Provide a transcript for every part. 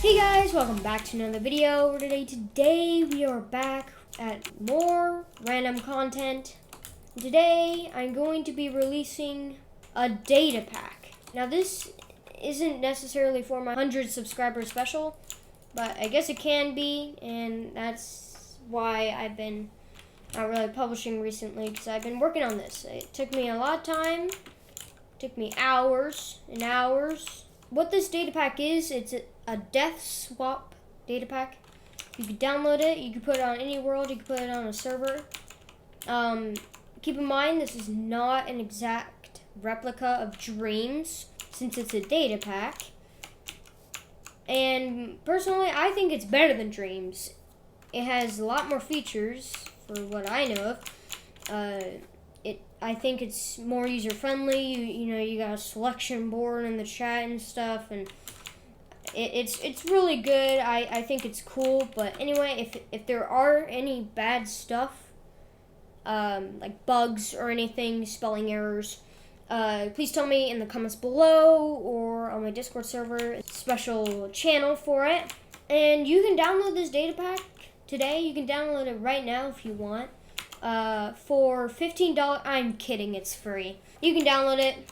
Hey guys, welcome back to another video. Today we are back at more random content. Today I'm going to be releasing a data pack. Now this isn't necessarily for my 100 subscriber special, but I guess it can be, and that's why I've been not really publishing recently, because I've been working on this. It took me a lot of time. It took me hours and hours. What this data pack is, it's a death swap data pack. You can download it, you can put it on any world, you can put it on a server. Keep in mind, this is not an exact replica of Dreams, since it's a data pack. And personally, I think it's better than Dreams. It has a lot more features, for what I know of. I think it's more user-friendly. You got a selection board in the chat and stuff, and it's really good. I think it's cool. But anyway, if there are any bad stuff, like bugs or anything, spelling errors, please tell me in the comments below or on my Discord server. It's a special channel for it. And you can download this data pack today. You can download it right now if you want. For $15. I'm kidding, it's free. You can download it.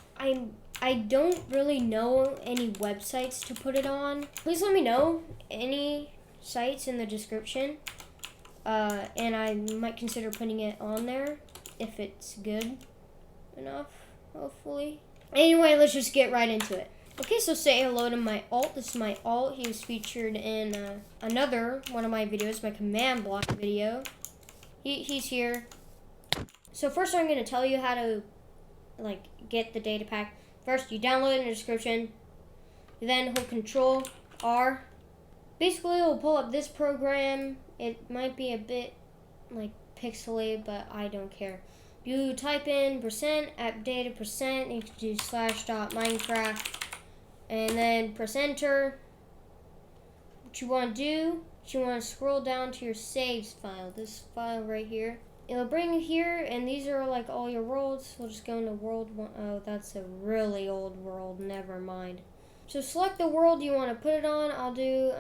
I don't really know any websites to put it on. Please let me know any sites in the description, and I might consider putting it on there if it's good enough, hopefully. Anyway, let's just get right into it. Okay, so say hello to my alt. This is my alt. He was featured in another one of my videos, my command block video. He's here. So first I'm going to tell you how to get the data pack. First, you download it in the description. You then hold Control R. Basically, it will pull up this program. It might be a bit pixelated, but I don't care. You type in %appdata%, you can do /.minecraft, and then press enter. What you want to do, you want to scroll down to your saves file, this file right here. It'll bring you here, and these are all your worlds. We'll just go into world 1. Oh, that's a really old world, never mind. So select the world you want to put it on. I'll do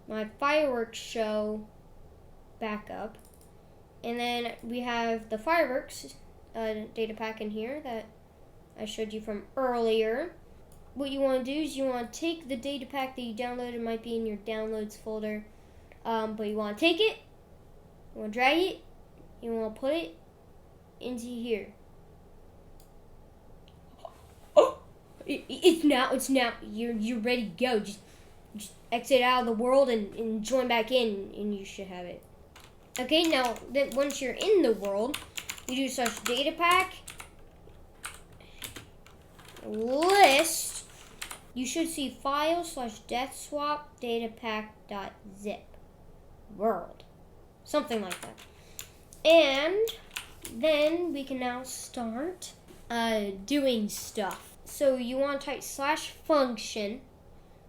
my fireworks show backup. And then we have the fireworks data pack in here that I showed you from earlier. What you want to do is you want to take the data pack that you downloaded. It might be in your downloads folder, but you want to take it, you want to drag it, you want to put it into here. Oh, it's now. You're ready to go. Just exit out of the world and join back in, and you should have it. Okay, now then once you're in the world, you do /datapack list. You should see file /deathswapdatapack.zip world. Something like that. And then we can now start doing stuff. So you want to type /function.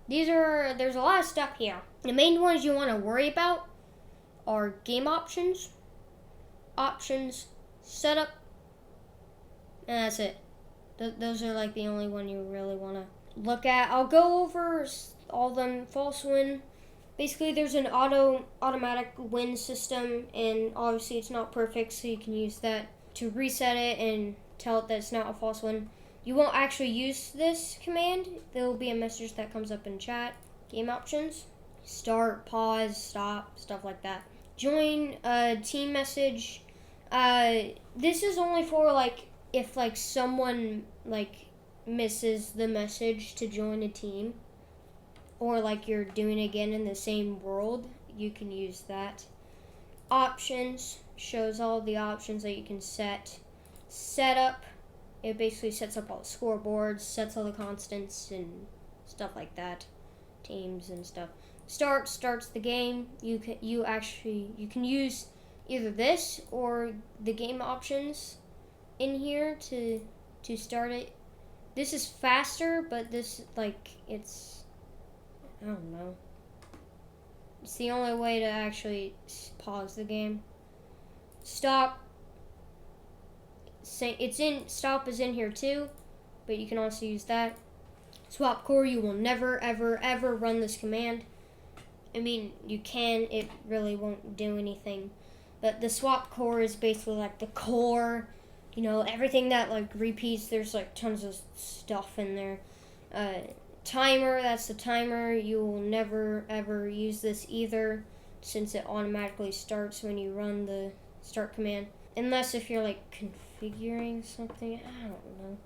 There's a lot of stuff here. The main ones you want to worry about are game options, setup, and that's it. Those are the only one you really want to look at. I'll go over all of them. False win. Basically, there's an automatic win system, and obviously it's not perfect, so you can use that to reset it and tell it that it's not a false win. You won't actually use this command. There will be a message that comes up in chat. Game options, start, pause, stop, stuff like that. Join a team message. This is only for if someone misses the message to join a team, or you're doing it again in the same world, you can use that. Options shows all the options that you can set. Setup, it basically sets up all the scoreboards, sets all the constants and stuff like that, teams and stuff. Start starts the game. You can use either this or the game options in here to start it. This is faster, but this it's, I don't know. It's the only way to actually pause the game. Stop. Stop is in here too, but you can also use that. swap core, you will never, ever, ever run this command. I mean, you can, it really won't do anything. But the swap core is basically like the core, you know, everything that like repeats, there's like tons of stuff in there. Timer, that's the timer. You will never ever use this either, since it automatically starts when you run the start command. Unless if you're like configuring something, I don't know.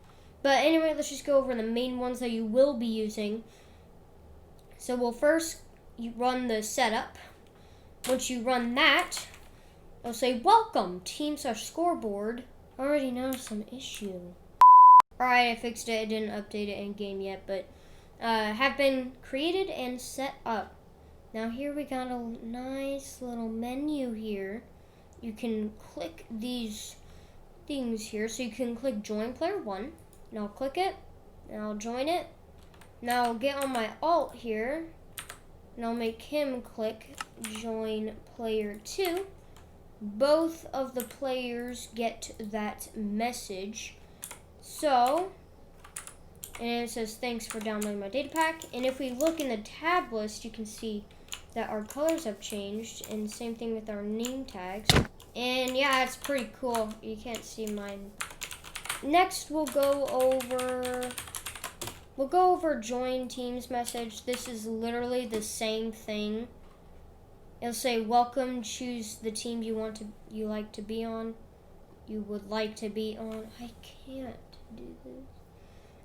But anyway, let's just go over the main ones that you will be using. So we'll first you run the setup. Once you run that, it'll say welcome team/scoreboard. Already noticed some issue. Alright, I fixed it. I didn't update it in game yet, but have been created and set up. Now here we got a nice little menu here. You can click these things here. So you can click join player 1. And I'll click it. And I'll join it. Now I'll get on my alt here. And I'll make him click join player 2. Both of the players get that message. So, and it says thanks for downloading my data pack. And if we look in the tab list, you can see that our colors have changed, and same thing with our name tags. And yeah, it's pretty cool. You can't see mine. Next, we'll go over join teams message. This is literally the same thing. It'll say welcome, choose the team you would like to be on. I can't do this.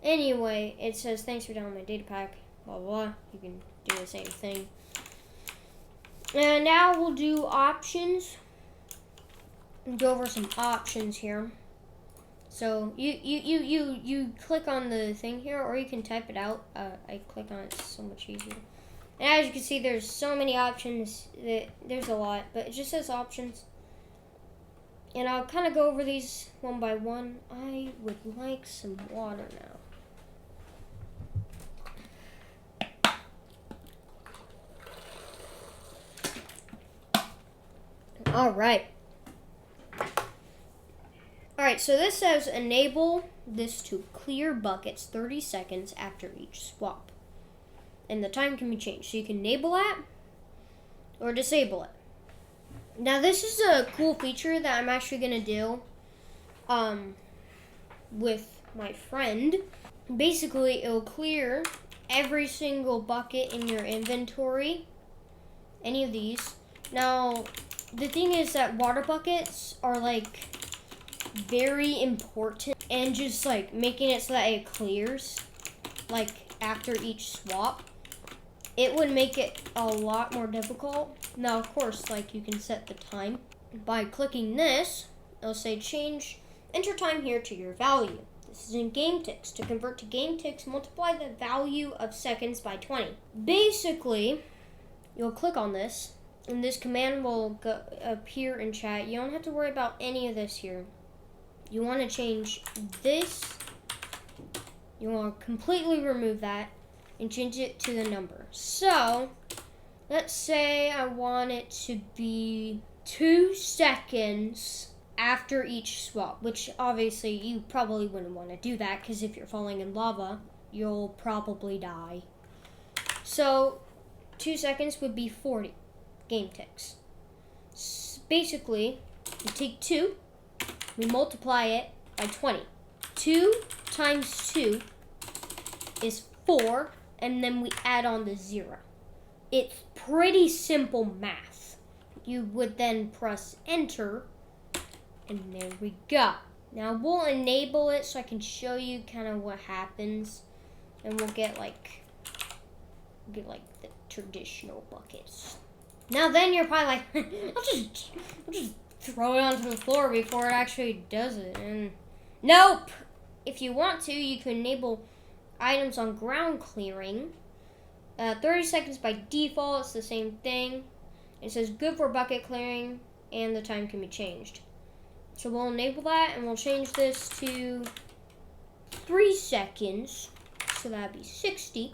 Anyway, it says thanks for downloading my data pack, blah, blah, blah. You can do the same thing. And now we'll do options. Go over some options here. So you click on the thing here, or you can type it out. I click on it, it's so much easier. And as you can see, there's so many options. There's a lot, but it just says options. And I'll kind of go over these one by one. I would like some water now. Alright, so this says enable this to clear buckets 30 seconds after each swap. And the time can be changed. So you can enable that or disable it. Now this is a cool feature that I'm actually going to do with my friend. Basically, it'll clear every single bucket in your inventory. Any of these. Now, the thing is that water buckets are like very important, and just like making it so that it clears like after each swap, it would make it a lot more difficult. Now of course, like, you can set the time by clicking this. It'll say enter time here to your value. This is in game ticks. To convert to game ticks, multiply the value of seconds by 20. Basically, you'll click on this and this command will appear in chat. You don't have to worry about any of this here. You want to change this. You want to completely remove that and change it to the number. So, let's say I want it to be 2 seconds after each swap, which obviously you probably wouldn't want to do that, because if you're falling in lava, you'll probably die. So, 2 seconds would be 40 game ticks. Basically, we take 2, we multiply it by 20. 2 times 2 is 4, and then we add on the 0. It's pretty simple math. You would then press enter, and there we go. Now we'll enable it so I can show you kind of what happens, and we'll get like the traditional buckets. Now then you're probably like, I'll just throw it onto the floor before it actually does it. And nope. If you want to, you can enable items on ground clearing. 30 seconds by default, it's the same thing. It says good for bucket clearing, and the time can be changed. So we'll enable that, and we'll change this to 3 seconds. So that'd be 60.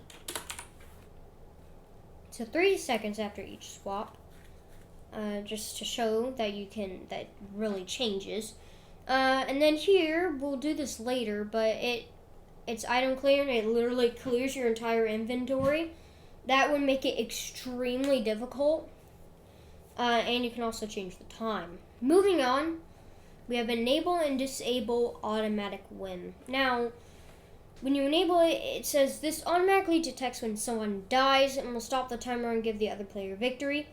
So 3 seconds after each swap, just to show that that really changes. And then here, we'll do this later, but it's item clear, and it literally clears your entire inventory. That would make it extremely difficult. And you can also change the time. Moving on, we have enable and disable automatic win. Now, when you enable it, it says this automatically detects when someone dies and will stop the timer and give the other player victory.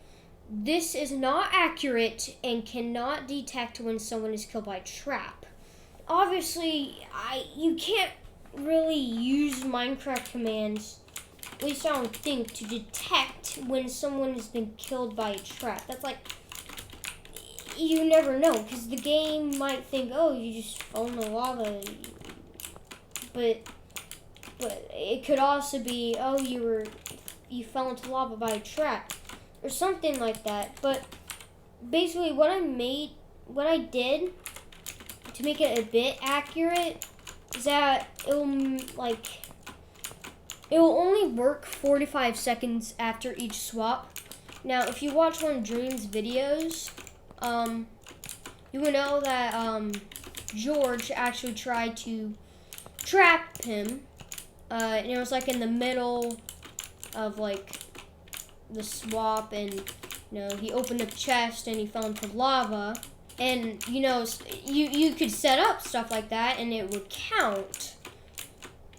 This is not accurate and cannot detect when someone is killed by a trap. Obviously, you can't really use Minecraft commands, at least I don't think, to detect when someone has been killed by a trap. That's like, you never know, because the game might think, oh, you just fell in the lava. But it could also be, oh, you fell into lava by a trap, or something like that. But basically, what I did to make it a bit accurate is that it will only work 45 seconds after each swap. Now, if you watch one of Dream's videos, you will know that George actually tried to trap him, and it was like in the middle of like the swap, and he opened up the chest and he fell into lava. And you could set up stuff like that and it would count.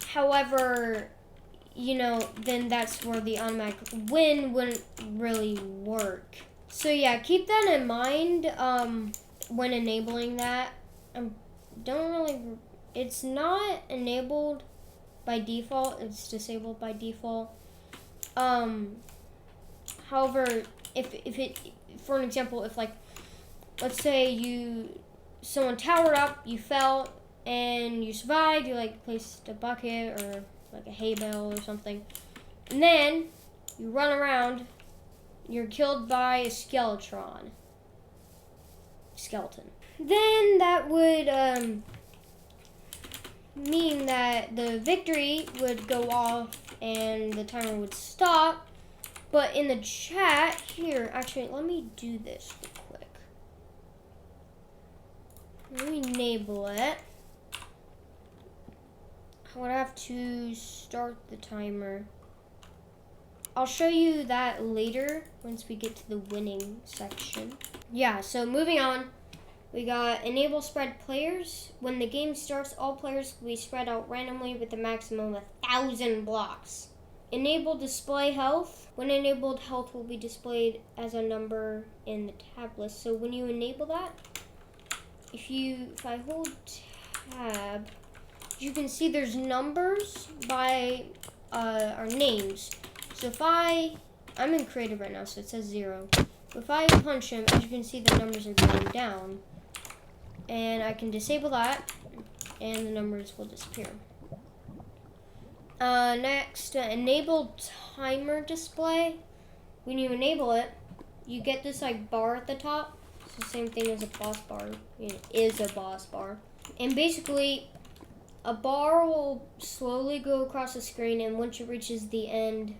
However, then that's where the automatic win wouldn't really work. So yeah, keep that in mind when enabling that. It's not enabled by default, it's disabled by default. However, if it, for an example, if like, let's say someone towered up, you fell, and you survived, you like placed a bucket or like a hay bale or something, and then you run around, you're killed by a skeleton. Then that would mean that the victory would go off and the timer would stop. But in the chat here, actually, let me do this real quick. Let me enable it. I would have to start the timer. I'll show you that later once we get to the winning section. Yeah, so moving on, we got enable spread players. When the game starts, all players will be spread out randomly with a maximum of 1,000 blocks. Enable display health. When enabled, health will be displayed as a number in the tab list. So when you enable that, if I hold tab, you can see there's numbers by our names. So if I'm in creative right now, so it says 0. If I punch him, as you can see, the numbers are going down. And I can disable that, and the numbers will disappear. Next, enable timer display. When you enable it, you get this like bar at the top. It's the same thing as a boss bar. It is a boss bar. And basically, a bar will slowly go across the screen, and once it reaches the end,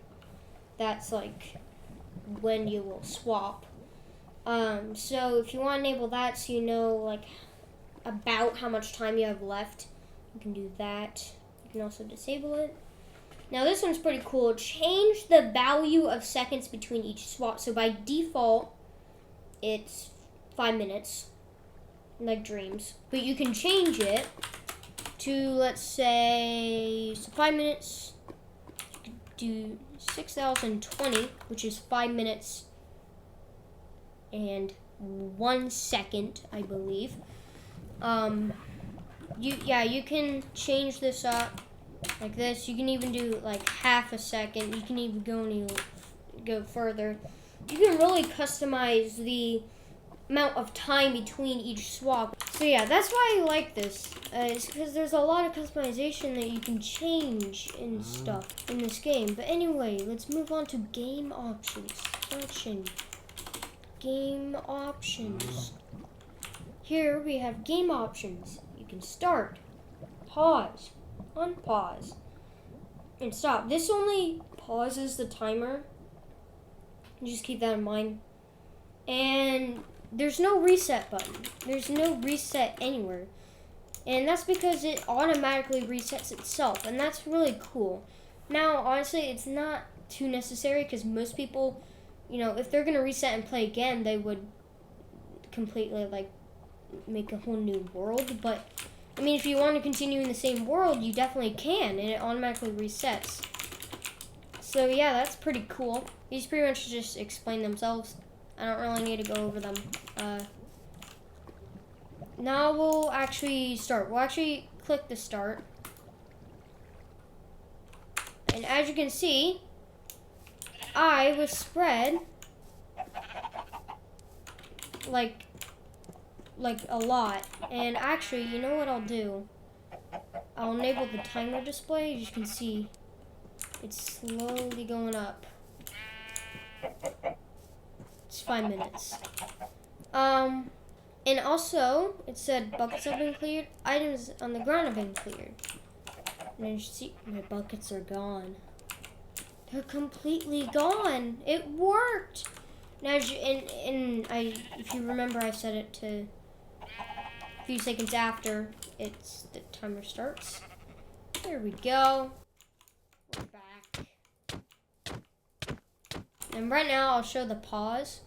that's like when you will swap. So if you want to enable that so you know like about how much time you have left, you can do that. You can also disable it. Now this one's pretty cool. Change the value of seconds between each swap. So by default, it's 5 minutes, like Dreams. But you can change it to, let's say, so 5 minutes. You could do 6,020, which is 5 minutes and 1 second, I believe. You can change this up like this. You can even do like half a second. You can even go further. You can really customize the amount of time between each swap. So yeah, that's why I like this. It's because there's a lot of customization that you can change and stuff in this game. But anyway, let's move on to game options. Searching game options. Here we have game options. You can start, pause, unpause, and stop. This only pauses the timer. Just keep that in mind. And there's no reset button. There's no reset anywhere. And that's because it automatically resets itself, and that's really cool. Now, honestly, it's not too necessary because most people, you know, if they're going to reset and play again, they would completely, like, make a whole new world. But, I mean, if you want to continue in the same world, you definitely can, and it automatically resets. So, yeah, that's pretty cool. These pretty much just explain themselves. I don't really need to go over them. Now we'll actually start. We'll actually click the start. And as you can see, I was spread like a lot. And actually, you know what I'll do? I'll enable the timer display. As you can see, it's slowly going up. It's 5 minutes. And also, it said buckets have been cleared. Items on the ground have been cleared. And as you see, my buckets are gone. They're completely gone. It worked. Now, if you remember, I set it to a few seconds after the timer starts. There we go. We're back. And right now, I'll show the pause.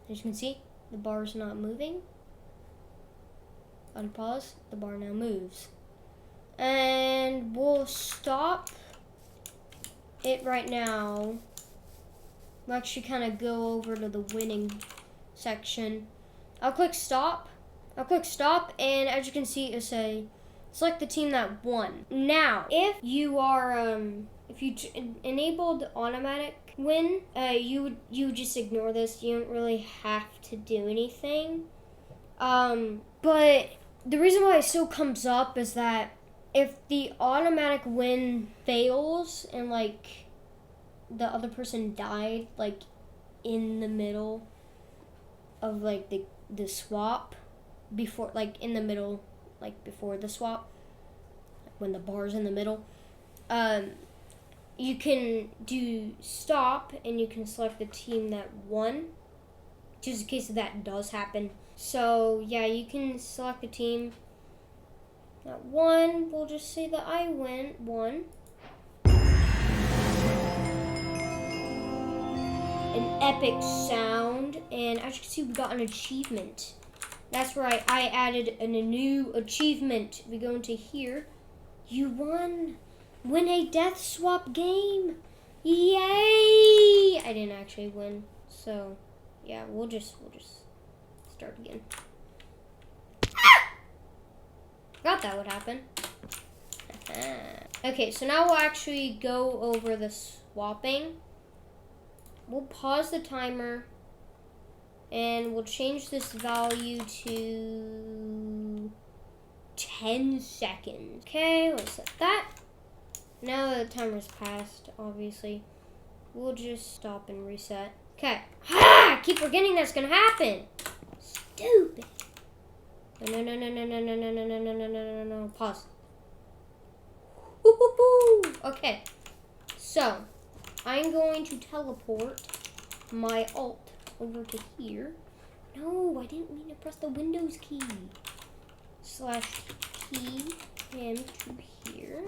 As you can see, the bar is not moving. Unpause, the bar now moves. And we'll stop it right now. We'll actually kind of go over to the winning section. I'll click stop. And as you can see, it'll say, select the team that won. Now, if you are, if you enabled automatic win, you just ignore this. You don't really have to do anything. But the reason why it still comes up is that if the automatic win fails and like the other person died like in the middle of like the swap before before the swap, when the bar's in the middle, you can do stop and you can select the team that won, just in case that does happen. So yeah, you can select the team that won. We'll just say that I won. An epic sound, and as you can see, we got an achievement. That's right, I added a new achievement. We go into here. You won. Win a death swap game. Yay! I didn't actually win, so yeah, we'll just start again. Forgot that would happen. Okay, so now we'll actually go over the swapping. We'll pause the timer and we'll change this value to 10 seconds. Okay, we'll set that. Now that the timer's passed, obviously, we'll just stop and reset. Okay. I keep forgetting that's gonna happen. Stupid. No. Pause. Okay. So, I'm going to teleport my alt over to here. No, I didn't mean to press the Windows key. /T him to here.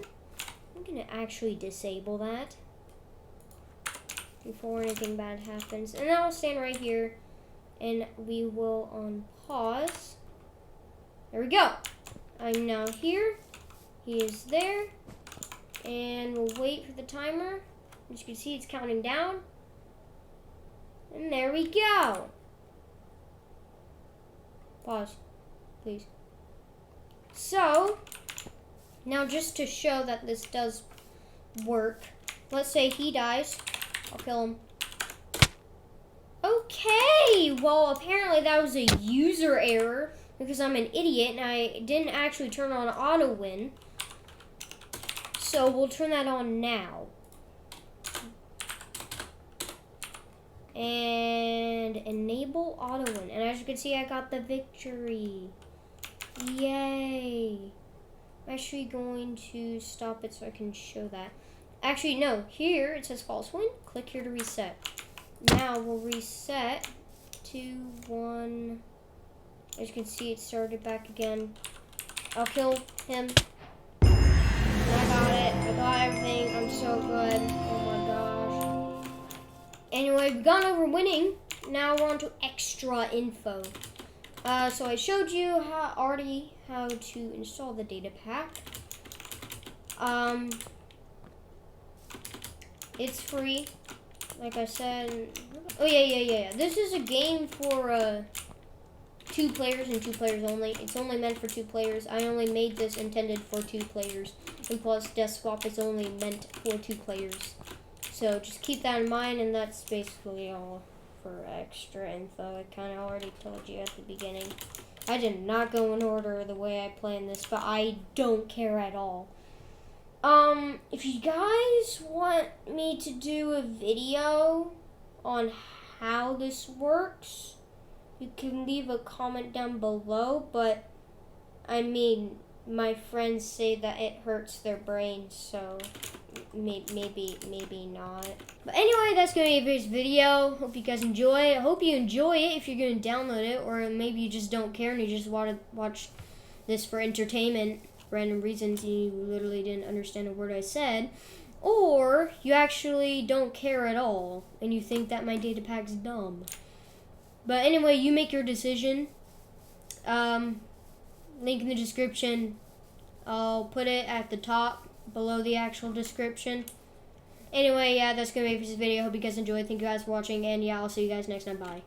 I'm gonna actually disable that before anything bad happens. And then I'll stand right here and we will unpause. There we go. I'm now here. He is there. And we'll wait for the timer. As you can see, it's counting down. And there we go. Pause, please. So, now just to show that this does work, let's say he dies. I'll kill him. Okay, well, apparently that was a user error because I'm an idiot and I didn't actually turn on auto win. So we'll turn that on now. And enable auto win. And as you can see, I got the victory. Yay. I'm actually going to stop it so I can show that. Actually, no. Here it says false win. Click here to reset. Now we'll reset to 1. As you can see, it started back again. I'll kill him. I got it. I got everything. I'm so good. Oh my gosh. Anyway, we've gone over winning. Now we're on to extra info. So I showed you already how to install the data pack. It's free, like I said. Oh yeah. This is a game for 2 players and 2 players only. It's only meant for 2 players. I only made this intended for 2 players, and plus Death Swap is only meant for 2 players. So just keep that in mind, and that's basically all for extra info. I kind of already told you at the beginning. I did not go in order the way I planned this, but I don't care at all. If you guys want me to do a video on how this works, you can leave a comment down below, but I mean, my friends say that it hurts their brains, so maybe not. But anyway, that's going to be this video. Hope you guys enjoy it. I hope you enjoy it if you're going to download it, or maybe you just don't care and you just want to watch this for entertainment, random reasons, and you literally didn't understand a word I said. Or you actually don't care at all and you think that my data pack's dumb. But anyway, you make your decision. Link in the description. I'll put it at the top below the actual description. Anyway, yeah, that's going to be it for this video. Hope you guys enjoyed. Thank you guys for watching, and yeah, I'll see you guys next time. Bye.